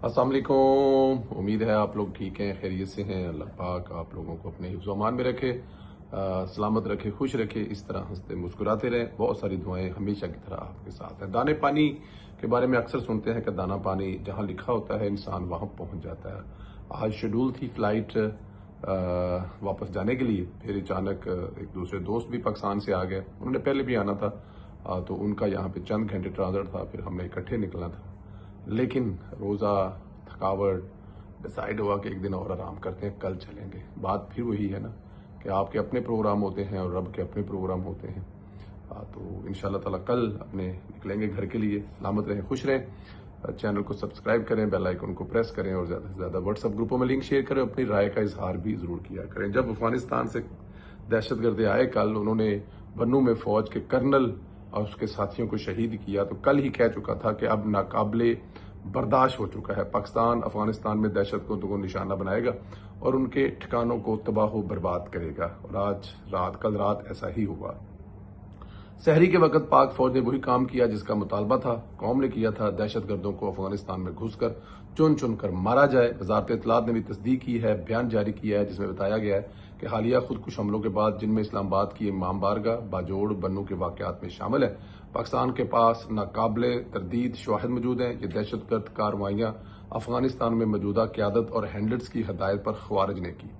अस्सलाम वालेकुम। उम्मीद है आप लोग ठीक हैं, खैरियत से हैं। अल्लाह पाक आप लोगों को अपने हिफ्ज़ व अमान में रखे, सलामत रखे, खुश रखे। इस तरह हंसते मुस्कुराते रहें। बहुत सारी दुआएं हमेशा की तरह आपके साथ हैं। दाने पानी के बारे में अक्सर सुनते हैं कि दाना पानी जहां लिखा होता है इंसान वहां पहुंच जाता है। आज शेड्यूल थी फ्लाइट वापस जाने के लिए, फिर अचानक एक दूसरे दोस्त भी पाकिस्तान से आ गए। उन्होंने पहले भी आना था, तो उनका यहाँ पे चंद घंटे ट्रांसफर था, फिर हमने इकट्ठे निकलना था। लेकिन रोज़ा थकावट डिसाइड हुआ कि एक दिन और आराम करते हैं, कल चलेंगे। बात फिर वही है ना कि आपके अपने प्रोग्राम होते हैं और रब के अपने प्रोग्राम होते हैं। तो इंशाल्लाह ताला कल अपने निकलेंगे घर के लिए। सलामत रहें, खुश रहें। चैनल को सब्सक्राइब करें, बेल आइकन को प्रेस करें और ज़्यादा से ज़्यादा व्हाट्सएप ग्रुपों में लिंक शेयर करें। अपनी राय का इजहार भी ज़रूर किया करें। जब अफगानिस्तान से दहशतगर्द आए कल, उन्होंने बन्नू में फौज के कर्नल और उसके साथियों को शहीद किया, तो कल ही कह चुका था कि अब नाकाबिले बर्दाश्त हो चुका है। पाकिस्तान अफगानिस्तान में दहशतगर्दों को निशाना बनाएगा और उनके ठिकानों को तबाह बर्बाद करेगा। और आज कल रात ऐसा ही हुआ। सहरी के वक्त पाक फौज ने वही काम किया जिसका मुतालबा था, कौम ने किया था। दहशतगर्दों को अफगानिस्तान में घुसकर चुन चुन कर मारा जाए। वजारत इत्तलात ने भी तस्दीक की है, बयान जारी किया है जिसमें बताया गया है कि हालिया खुदकुश हमलों के बाद, जिनमें इस्लामाबाद की इमाम बारगाह, बाजोड़, बन्नू के वाकयात में शामिल है, पाकिस्तान के पास नाकाबिले तरदीद शवाहिद मौजूद हैं। ये दहशतगर्द कार्रवाइयां अफगानिस्तान में मौजूदा क्यादत और हैंडलर्स की हदायत पर खवारिज ने की।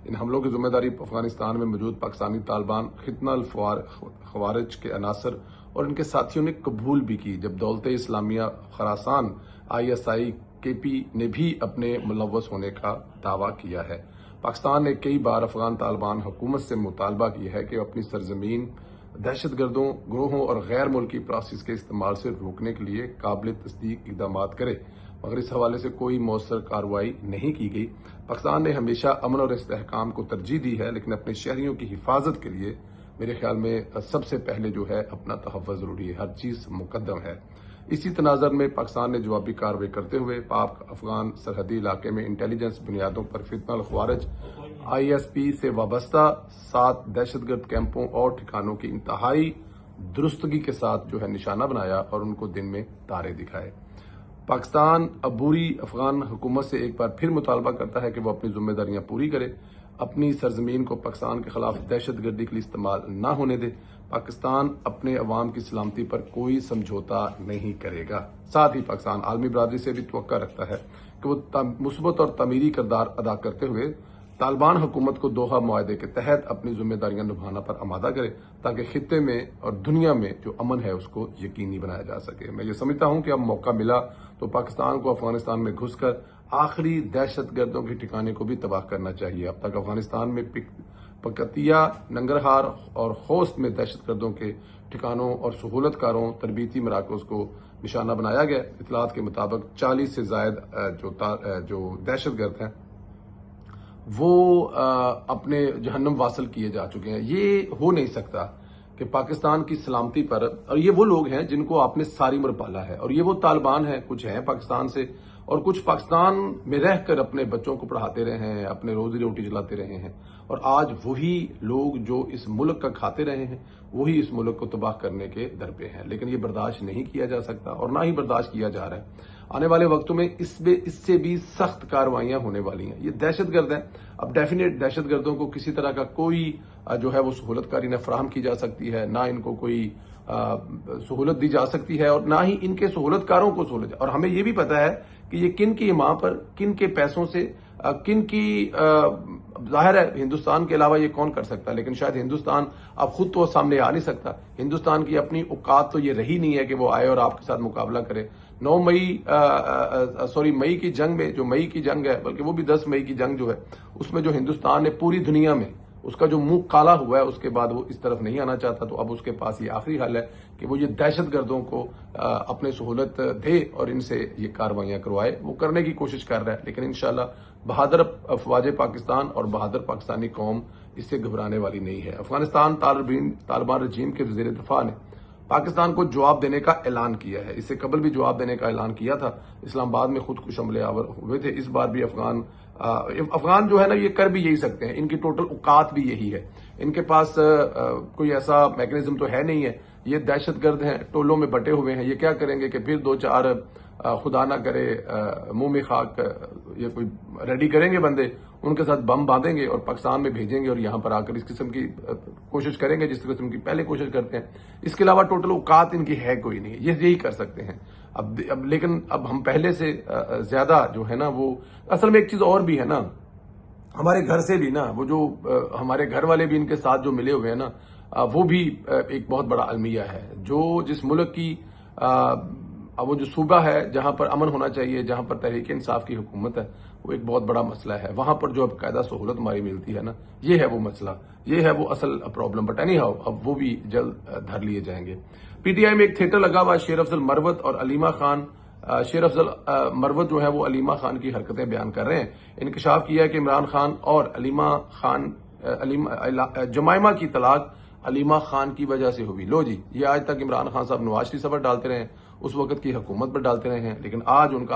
इन हमलों की जिम्मेदारी अफगानिस्तान में मौजूद पाकिस्तानी तालिबान, खितनल खवारिज के अनासर और इनके साथियों ने कबूल भी की। जब दौलत इस्लामिया खरासान ISI KP ने भी अपने मुलव्वस होने का दावा किया है। पाकिस्तान ने कई बार अफगान तालिबान हुकूमत से मुतालबा किया है कि अपनी सरजमीन दहशतगर्दों, ग्रोहों और गैर मुल्की प्रोसेस के इस्तेमाल से रोकने के लिए काबिल तस्दीक इकदाम करे, मगर इस हवाले से कोई मौसर कार्रवाई नहीं की गई। पाकिस्तान ने हमेशा अमन और इस्तेहकाम को तरजीह दी है, लेकिन अपने शहरियों की हिफाजत के लिए मेरे ख्याल में सबसे पहले जो है अपना तहफ़्फ़ुज़ ज़रूरी है। हर चीज़ मुकद्दम है। इसी तनाज़र में पाकिस्तान ने जवाबी कार्रवाई करते हुए पाक अफगान सरहदी इलाके में इंटेलिजेंस बुनियादों पर फितनल खवारिज ISP से वाबस्ता 7 दहशतगर्द कैंपों और ठिकानों की इंतहाई दुरुस्तगी के साथ जो है निशाना बनाया और उनको दिन में तारे दिखाए। पाकिस्तान अबूरी अफगान हुकूमत से एक बार फिर मुतालबा करता है कि वो अपनी जिम्मेदारियां पूरी करे, अपनी सरजमीन को पाकिस्तान के खिलाफ दहशतगर्दी के लिए इस्तेमाल न होने दे। पाकिस्तान अपने अवाम की सलामती पर कोई समझौता नहीं करेगा। साथ ही पाकिस्तान आलमी बरादरी से भी तवक्का रखता है कि वो मुस्बत और तमीरी किरदार अदा करते हुए तालिबान हुकूमत को दोहा मुआहदे के तहत अपनी जिम्मेदारियां निभाना पर आमादा करे, ताकि खित्ते में और दुनिया में जो अमन है उसको यकीनी बनाया जा सके। मैं ये समझता हूं कि अब मौका मिला तो पाकिस्तान को अफगानिस्तान में घुसकर आखिरी दहशतगर्दों के ठिकाने को भी तबाह करना चाहिए। अब तक अफगानिस्तान में पकतिया, नंगरहार और खोस्त में दहशतगर्दों के ठिकानों और सहूलतकारों, तरबीती मराकज को निशाना बनाया गया। इतलात के मुताबिक 40 से जायद जो दहशतगर्द हैं वो अपने जहन्नम वासल किए जा चुके हैं। ये हो नहीं सकता कि पाकिस्तान की सलामती पर, और ये वो लोग हैं जिनको आपने सारी उम्र पाला है, और ये वो तालिबान हैं, कुछ हैं पाकिस्तान से और कुछ पाकिस्तान में रहकर अपने बच्चों को पढ़ाते रहे हैं, अपने रोजी रोटी चलाते रहे हैं, और आज वही लोग जो इस मुल्क का खाते रहे हैं वही इस मुल्क को तबाह करने के दर पे हैं। लेकिन ये बर्दाश्त नहीं किया जा सकता और ना ही बर्दाश्त किया जा रहा है। आने वाले वक्तों में इससे भी सख्त कार्रवाइयां होने वाली हैं। ये दहशतगर्द हैं। अब डेफिनेट दहशतगर्दों को किसी तरह का कोई जो है वो सहूलतकारी न फराहम की जा सकती है, ना इनको कोई सहूलत दी जा सकती है और ना ही इनके सहूलतकारों को सहूलत। और हमें ये भी पता है कि ये किन की इमाम पर, किन के पैसों से, किन की जाहिर है हिंदुस्तान के अलावा ये कौन कर सकता है, लेकिन शायद हिंदुस्तान अब खुद तो सामने आ नहीं सकता। हिंदुस्तान की अपनी औकात तो ये रही नहीं है कि वो आए और आपके साथ मुकाबला करे। 9 मई की जंग में, जो मई की जंग है, बल्कि वो भी 10 मई की जंग जो है, उसमें जो हिंदुस्तान ने पूरी दुनिया में उसका जो मुंह काला हुआ है, उसके बाद वो इस तरफ नहीं आना चाहता। तो अब उसके पास ये आखिरी हल है कि वो ये दहशतगर्दों को अपने सहूलत दे और इनसे ये कार्रवाइयां करवाए। वो करने की कोशिश कर रहा है, लेकिन इंशाल्लाह बहादुर अफवाज पाकिस्तान और बहादुर पाकिस्तानी कौम इससे घबराने वाली नहीं है। अफगानिस्तान तालिबान रजीम के वजीर दिफा ने पाकिस्तान को जवाब देने का ऐलान किया है। इससे कबल भी जवाब देने का ऐलान किया था। इस्लामाबाद में खुदकुश हमले आवर हुए थे। इस बार भी अफगान जो है ना, ये कर भी यही सकते हैं। इनकी टोटल औकात भी यही है। इनके पास कोई ऐसा मैकेनिज्म तो है नहीं है। ये दहशतगर्द हैं, टोलों में बटे हुए हैं। ये क्या करेंगे कि फिर 2-4 خدا نہ کرے منہ میں خاک یہ کوئی ریڈی کریں گے بندے، ان کے ساتھ بم باندھیں گے اور پاکستان میں بھیجیں گے اور یہاں پر آ کر اس قسم کی کوشش کریں گے جس قسم کی پہلے کوشش کرتے ہیں. اس کے علاوہ ٹوٹل اوقات ان کی ہے کوئی نہیں، یہی کر سکتے ہیں. لیکن اب ہم پہلے سے زیادہ جو ہے نا وہ اصل میں ایک چیز اور بھی ہے نا، ہمارے گھر سے بھی نا وہ جو ہمارے گھر والے بھی ان کے ساتھ جو ملے ہوئے ہیں نا وہ بھی ایک بہت بڑا المیہ ہے. جس ملک کی وہ جو صوبہ ہے جہاں پر امن ہونا چاہیے، جہاں پر تحریک انصاف کی حکومت ہے، وہ ایک بہت بڑا مسئلہ ہے. وہاں پر جو اب قاعدہ سہولت ہماری ملتی ہے نا، یہ ہے وہ مسئلہ، یہ ہے وہ اصل پرابلم. بٹ اینی ہاؤ اب وہ بھی جلد دھر لیے جائیں گے. پی ٹی آئی میں ایک تھیٹر لگا ہوا شیر افضل مروت اور علیمہ خان. شیر افضل مروت جو ہے وہ علیمہ خان کی حرکتیں بیان کر رہے ہیں. انکشاف کیا ہے کہ عمران خان اور جمائمہ کی طلاق علیمہ خان کی وجہ سے ہوئی. لو جی، یہ آج تک عمران خان صاحب نواز شریف پر ڈالتے رہے ہیں، اس وقت کی حکومت پر ڈالتے رہے ہیں، لیکن آج ان کا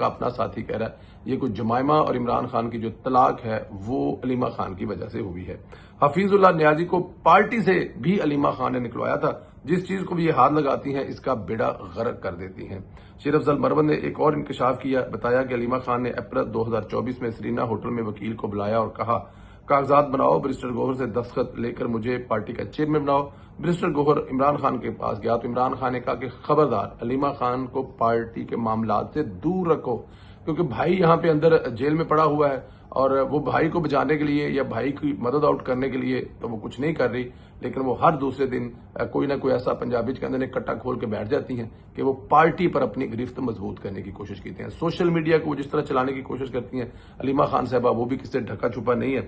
اپنا ساتھی کہہ رہا ہے یہ کچھ جمائمہ اور عمران خان کی جو طلاق ہے وہ علیمہ خان کی وجہ سے ہوئی ہے. حفیظ اللہ نیازی کو پارٹی سے بھی علیمہ خان نے نکلوایا تھا. جس چیز کو بھی یہ ہاتھ لگاتی ہیں اس کا بیڑا غرق کر دیتی ہیں. شیر افضل مروت نے ایک اور انکشاف کیا، بتایا کہ علیمہ خان نے اپریل 2024 میں سرینا ہوٹل میں وکیل کو بلایا اور کہا کاغذات بناؤ، بیرسٹر گوہر سے دستخط لے کر مجھے پارٹی کا چیئرمین بناؤ. بیرسٹر گوہر عمران خان کے پاس گیا تو عمران خان نے کہا کہ خبردار علیمہ خان کو پارٹی کے معاملات سے دور رکھو، کیونکہ بھائی یہاں پہ اندر جیل میں پڑا ہوا ہے اور وہ بھائی کو بچانے کے لیے یا بھائی کی مدد آؤٹ کرنے کے لیے تو وہ کچھ نہیں کر رہی، لیکن وہ ہر دوسرے دن کوئی نہ کوئی ایسا پنجابی کے اندر کٹا کھول کے بیٹھ جاتی ہیں کہ وہ پارٹی پر اپنی گرفت مضبوط کرنے کی کوشش کرتی ہیں. سوشل میڈیا کو وہ جس طرح چلانے کی کوشش کرتی ہیں علیمہ خان صاحبہ، وہ بھی کسی سے ڈھکا چھپا نہیں ہے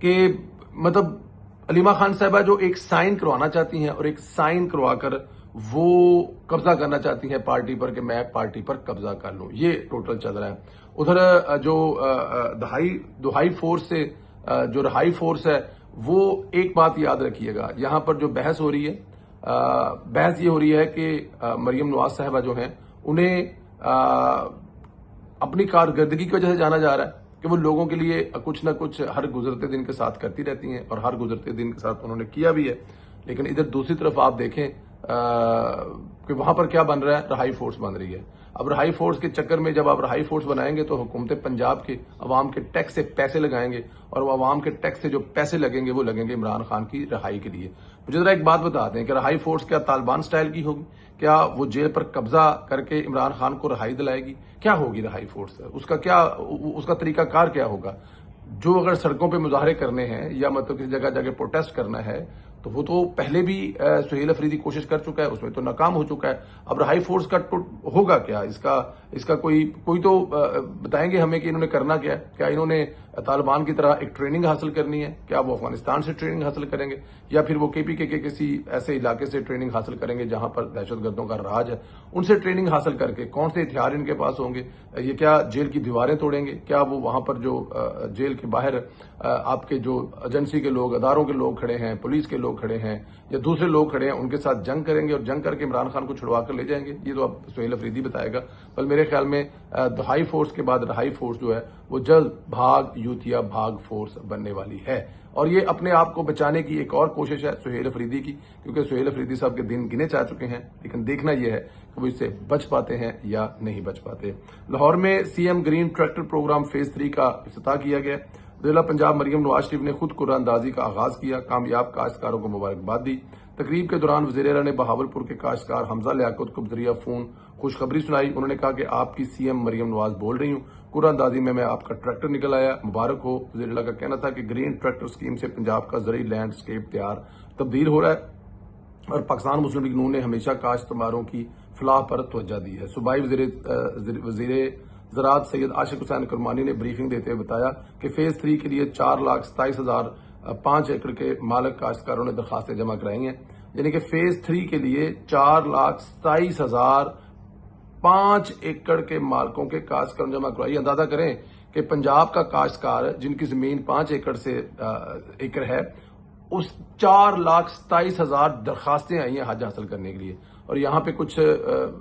کہ مطلب علیمہ خان صاحبہ جو ایک سائن کروانا چاہتی ہیں اور ایک سائن کروا کر وہ قبضہ کرنا چاہتی ہیں پارٹی پر کہ میں پارٹی پر قبضہ کر لوں، یہ ٹوٹل چل رہا ہے. ادھر جو دہائی فورس سے جو رہائی فورس ہے وہ ایک بات یاد رکھیے گا، یہاں پر جو بحث ہو رہی ہے بحث یہ ہو رہی ہے کہ مریم نواز صاحبہ جو ہیں انہیں اپنی کارکردگی کی وجہ سے جانا جا رہا ہے کہ وہ لوگوں کے لیے کچھ نہ کچھ ہر گزرتے دن کے ساتھ کرتی رہتی ہیں اور ہر گزرتے دن کے ساتھ انہوں نے کیا بھی ہے. لیکن ادھر دوسری طرف آپ دیکھیں کہ وہاں پر کیا بن رہا ہے، رہائی فورس بن رہی ہے. اب رہائی فورس کے چکر میں جب آپ رہائی فورس بنائیں گے تو حکومت پنجاب کے عوام کے ٹیکس سے پیسے لگائیں گے اور وہ عوام کے ٹیکس سے جو پیسے لگیں گے وہ لگیں گے عمران خان کی رہائی کے لیے. مجھے ذرا ایک بات بتا دیں کہ رہائی فورس کیا طالبان سٹائل کی ہوگی؟ کیا وہ جیل پر قبضہ کر کے عمران خان کو رہائی دلائے گی؟ کیا ہوگی رہائی فورس؟ اس کا طریقہ کار کیا ہوگا؟ جو اگر سڑکوں پہ مظاہرے کرنے ہیں یا مطلب کسی جگہ جگہ پروٹیسٹ کرنا ہے تو وہ تو پہلے بھی سہیل افریدی کوشش کر چکا ہے، اس میں تو ناکام ہو چکا ہے. اب رہائی فورس کا ہوگا کیا؟ اس کا کوئی تو بتائیں گے ہمیں کہ انہوں نے کرنا کیا ہے. کیا انہوں نے طالبان کی طرح ایک ٹریننگ حاصل کرنی ہے؟ کیا وہ افغانستان سے ٹریننگ حاصل کریں گے یا پھر وہ KPK کے کسی ایسے علاقے سے ٹریننگ حاصل کریں گے جہاں پر دہشت گردوں کا راج ہے؟ ان سے ٹریننگ حاصل کر کے کون سے ہتھیار ان کے پاس ہوں گے؟ یہ کیا جیل کی دیواریں توڑیں گے؟ کیا وہ وہاں پر جو جیل کے باہر آپ کے جو ایجنسی کے لوگ، اداروں کے لوگ کھڑے ہیں، پولیس کے لوگ کھڑے ہیں یا دوسرے لوگ کھڑے ہیں، ان کے ساتھ جنگ کریں گے اور جنگ کر کے عمران خان کو چھڑوا کر لے جائیں گے؟ یہ تو اب سہیل افریدی بتائے گا. بل میرے خیال میں دہائی فورس کے بعد رہائی فورس جو ہے وہ جلد بھاگ یوتھیا بھاگ فورس بننے والی ہے. اور یہ اپنے آپ کو بچانے کی ایک اور کوشش ہے سہیل افریدی کی، کیونکہ سہیل افریدی صاحب کے دن گنے جا چکے ہیں، لیکن دیکھنا یہ ہے کہ وہ اس سے بچ پاتے ہیں یا نہیں بچ پاتے. لاہور میں CM green tractor programme phase 3 کا افتتاح کیا گیا. ضلع پنجاب مریم نواز شریف نے خود قرآن اندازی کا آغاز کیا، کامیاب کاشتکاروں کو مبارکباد دی. تقریب کے دوران وزیر اعلیٰ نے بہاولپور کے کاشتکار حمزہ لیاقت کو ذریعہ فون خوشخبری سنائی. انہوں نے کہا کہ آپ کی CM مریم نواز بول رہی ہوں، قرآن اندازی میں آپ کا ٹریکٹر نکل آیا، مبارک ہو. وزیر اعلیٰ کا کہنا تھا کہ گرین ٹریکٹر اسکیم سے پنجاب کا زرعی لینڈ اسکیپ تبدیل ہو رہا ہے اور پاکستان مسلم لیگ نون نے ہمیشہ کاشتکاروں کی فلاح پر توجہ دی ہے. صوبائی وزیر زراعت سید عاشق حسین کرمانی نے بریفنگ دیتے ہوئے بتایا کہ فیز 3 کے لیے 4,27,005 ایکڑ کے مالک کاشتکاروں نے درخواستیں جمع کرائی ہیں. یعنی کہ فیز 3 کے لیے 4,27,005 ایکڑ کے مالکوں کے کاشتکاروں نے جمع کرائی. اندازہ کریں کہ پنجاب کا کاشتکار جن کی زمین 5 ایکڑ ہے، اس 4,27,000 درخواستیں آئی ہیں حج حاصل کرنے کے لیے. اور یہاں پہ کچھ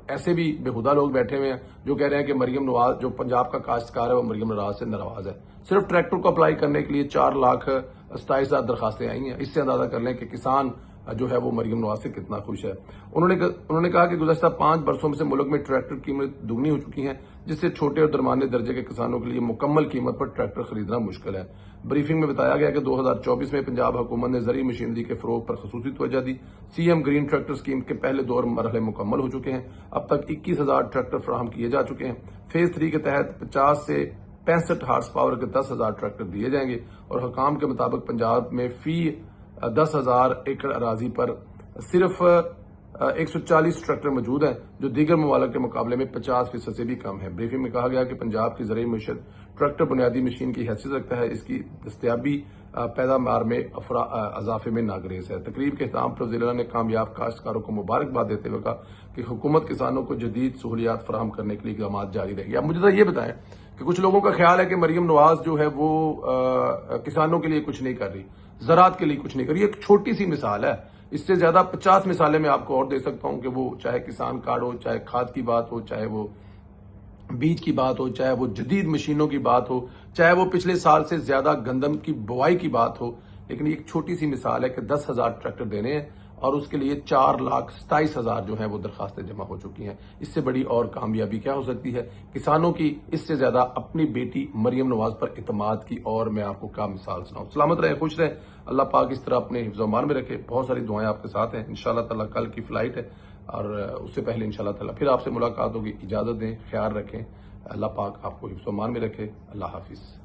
ایسے بھی بےہودہ لوگ بیٹھے ہوئے ہیں جو کہہ رہے ہیں کہ مریم نواز جو پنجاب کا کاشتکار ہے وہ مریم نواز سے ناراض ہے. صرف ٹریکٹر کو اپلائی کرنے کے لیے 4,27,000 درخواستیں آئی ہیں. اس سے اندازہ کر لیں کہ کسان जो है वो मरियम नवाज से कितना खुश है। उन्होंने कहा कि गुज़श्ता 5 बरसों में से मुल्क में ट्रैक्टर की कीमत दुगनी हो चुकी है, जिससे छोटे और दरमियाने दर्जे के किसानों के लिए मुकम्मल कीमत पर ट्रैक्टर खरीदना मुश्किल है। ब्रीफिंग में बताया गया कि 2024 में पंजाब हुकूमत ने ज़री मशीनरी के फरोग पर खसूसी तवज्जो दी। सीएम ग्रीन ट्रैक्टर स्कीम के पहले 2 मरहले मुकम्मल हो चुके हैं। अब तक 21,000 ट्रैक्टर फराहम किए जा चुके हैं। फेज 3 के तहत 50 से 65 हार्स पावर के 10,000 ट्रैक्टर दिए जाएंगे और हुकाम के मुताबिक पंजाब में फी 10,000 एकड़ अराजी पर सिर्फ 140 ट्रैक्टर मौजूद हैं, जो दीगर ममालिक के मुकाबले में 50% से भी कम है। ब्रीफिंग में कहा गया कि पंजाब की ज़रूरी मईशत ट्रैक्टर बुनियादी मशीन की हैसियत रखता है। इसकी दस्तयाबी पैदावार में इजाफे में नागरेज है। तकरीब के अख्ताम पर वज़ीर ने कामयाब काश्तकारों को मुबारकबाद देते हुए कहा कि हुकूमत किसानों को जदीद सहूलियात फराहम करने के लिए इक़दाम जारी रहेगी। अब मुझे तो ये बताएं कि कुछ लोगों का ख्याल है कि मरियम नवाज जो है वो किसानों के लिए कुछ नहीं कर रही, ज़राअत के लिए कुछ नहीं कर रही। एक छोटी सी मिसाल है, इससे ज्यादा 50 मिसालें मैं आपको और दे सकता हूं कि वो चाहे किसान कार्ड हो, चाहे खाद की बात हो, चाहे वो बीज की बात हो, चाहे वो जदीद मशीनों की बात हो, चाहे वो पिछले साल से ज्यादा गंदम की बुआई की बात हो। लेकिन एक छोटी सी मिसाल है कि 10,000 ट्रैक्टर देने हैं और उसके लिए 4,27,000 जो है वो दरखास्तें जमा हो चुकी हैं। इससे बड़ी और कामयाबी क्या हो सकती है किसानों की? इससे ज्यादा अपनी बेटी मरियम नवाज पर इतमाद की और मैं आपको क्या मिसाल सुनाऊं। सलामत रहे, खुश रहे, अल्लाह पाक इस तरह अपने हिफ्ज़ अमान में रखे। बहुत सारी दुआएं आपके साथ हैं। इंशाअल्लाह ताला कल की फ्लाइट है और उससे पहले इंशाअल्लाह ताला फिर आपसे मुलाकात होगी। इजाजत दें, ख्याल रखें, अल्लाह पाक आपको हिफ्ज़ अमान में रखे। अल्लाह हाफिज।